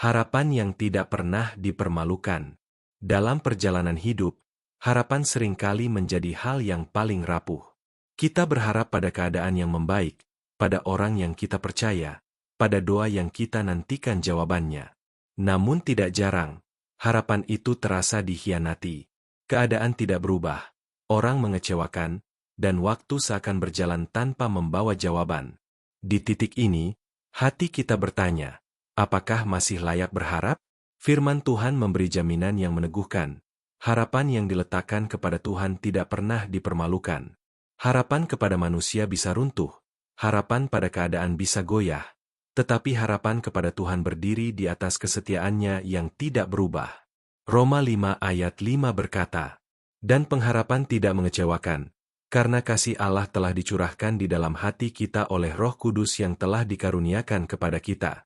Harapan yang tidak pernah dipermalukan. Dalam perjalanan hidup, harapan seringkali menjadi hal yang paling rapuh. Kita berharap pada keadaan yang membaik, pada orang yang kita percaya, pada doa yang kita nantikan jawabannya. Namun tidak jarang, harapan itu terasa dikhianati. Keadaan tidak berubah, orang mengecewakan, dan waktu seakan berjalan tanpa membawa jawaban. Di titik ini, hati kita bertanya, apakah masih layak berharap? Firman Tuhan memberi jaminan yang meneguhkan. Harapan yang diletakkan kepada Tuhan tidak pernah dipermalukan. Harapan kepada manusia bisa runtuh. Harapan pada keadaan bisa goyah. Tetapi harapan kepada Tuhan berdiri di atas kesetiaannya yang tidak berubah. Roma 5 ayat 5 berkata, dan pengharapan tidak mengecewakan, karena kasih Allah telah dicurahkan di dalam hati kita oleh Roh Kudus yang telah dikaruniakan kepada kita.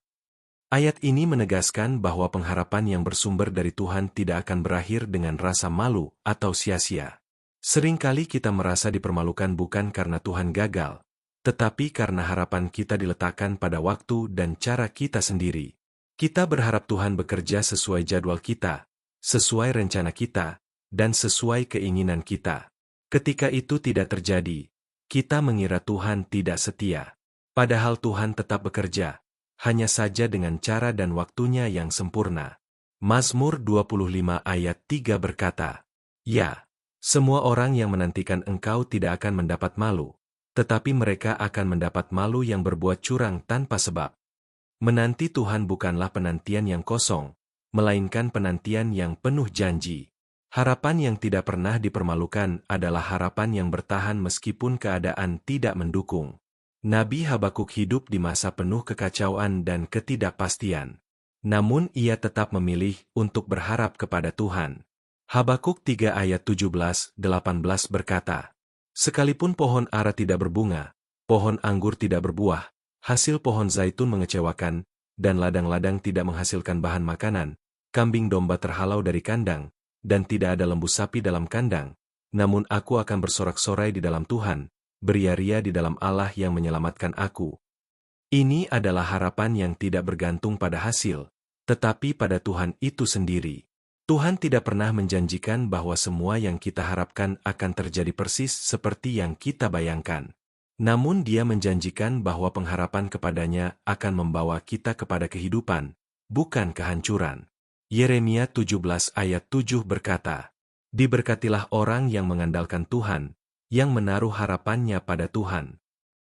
Ayat ini menegaskan bahwa pengharapan yang bersumber dari Tuhan tidak akan berakhir dengan rasa malu atau sia-sia. Seringkali kita merasa dipermalukan bukan karena Tuhan gagal, tetapi karena harapan kita diletakkan pada waktu dan cara kita sendiri. Kita berharap Tuhan bekerja sesuai jadwal kita, sesuai rencana kita, dan sesuai keinginan kita. Ketika itu tidak terjadi, kita mengira Tuhan tidak setia. Padahal Tuhan tetap bekerja, hanya saja dengan cara dan waktunya yang sempurna. Mazmur 25 ayat 3 berkata, ya, semua orang yang menantikan Engkau tidak akan mendapat malu, tetapi mereka akan mendapat malu yang berbuat curang tanpa sebab. Menanti Tuhan bukanlah penantian yang kosong, melainkan penantian yang penuh janji. Harapan yang tidak pernah dipermalukan adalah harapan yang bertahan meskipun keadaan tidak mendukung. Nabi Habakuk hidup di masa penuh kekacauan dan ketidakpastian. Namun ia tetap memilih untuk berharap kepada Tuhan. Habakuk 3 ayat 17-18 berkata, sekalipun pohon ara tidak berbunga, pohon anggur tidak berbuah, hasil pohon zaitun mengecewakan, dan ladang-ladang tidak menghasilkan bahan makanan, kambing domba terhalau dari kandang, dan tidak ada lembu sapi dalam kandang, namun aku akan bersorak-sorai di dalam Tuhan, beria-ria di dalam Allah yang menyelamatkan aku. Ini adalah harapan yang tidak bergantung pada hasil, tetapi pada Tuhan itu sendiri. Tuhan tidak pernah menjanjikan bahwa semua yang kita harapkan akan terjadi persis seperti yang kita bayangkan. Namun Dia menjanjikan bahwa pengharapan kepadanya akan membawa kita kepada kehidupan, bukan kehancuran. Yeremia 17 ayat 7 berkata, diberkatilah orang yang mengandalkan Tuhan, yang menaruh harapannya pada Tuhan.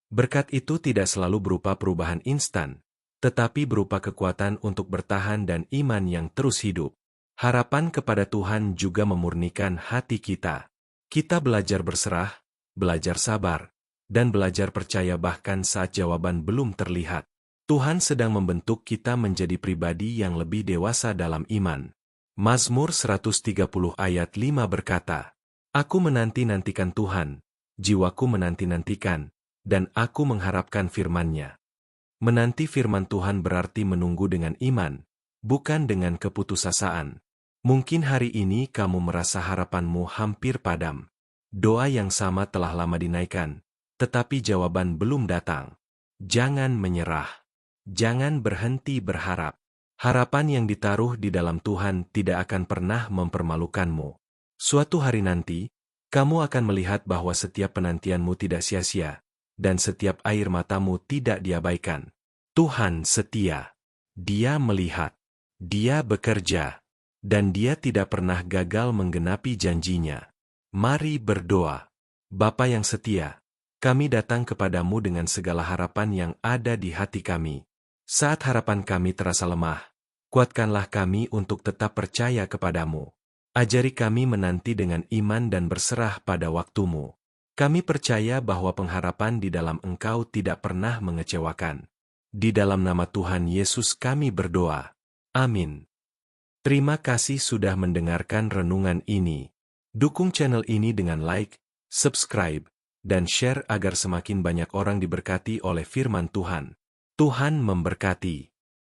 Berkat itu tidak selalu berupa perubahan instan, tetapi berupa kekuatan untuk bertahan dan iman yang terus hidup. Harapan kepada Tuhan juga memurnikan hati kita. Kita belajar berserah, belajar sabar, dan belajar percaya bahkan saat jawaban belum terlihat. Tuhan sedang membentuk kita menjadi pribadi yang lebih dewasa dalam iman. Mazmur 130 ayat 5 berkata, aku menanti-nantikan Tuhan, jiwaku menanti-nantikan, dan aku mengharapkan firman-Nya. Menanti firman Tuhan berarti menunggu dengan iman, bukan dengan keputusasaan. Mungkin hari ini kamu merasa harapanmu hampir padam. Doa yang sama telah lama dinaikkan, tetapi jawaban belum datang. Jangan menyerah. Jangan berhenti berharap. Harapan yang ditaruh di dalam Tuhan tidak akan pernah mempermalukanmu. Suatu hari nanti, kamu akan melihat bahwa setiap penantianmu tidak sia-sia, dan setiap air matamu tidak diabaikan. Tuhan setia. Dia melihat. Dia bekerja. Dan Dia tidak pernah gagal menggenapi janjinya. Mari berdoa. Bapa yang setia, kami datang kepadamu dengan segala harapan yang ada di hati kami. Saat harapan kami terasa lemah, kuatkanlah kami untuk tetap percaya kepadamu. Ajari kami menanti dengan iman dan berserah pada waktumu. Kami percaya bahwa pengharapan di dalam Engkau tidak pernah mengecewakan. Di dalam nama Tuhan Yesus kami berdoa. Amin. Terima kasih sudah mendengarkan renungan ini. Dukung channel ini dengan like, subscribe, dan share agar semakin banyak orang diberkati oleh firman Tuhan. Tuhan memberkati.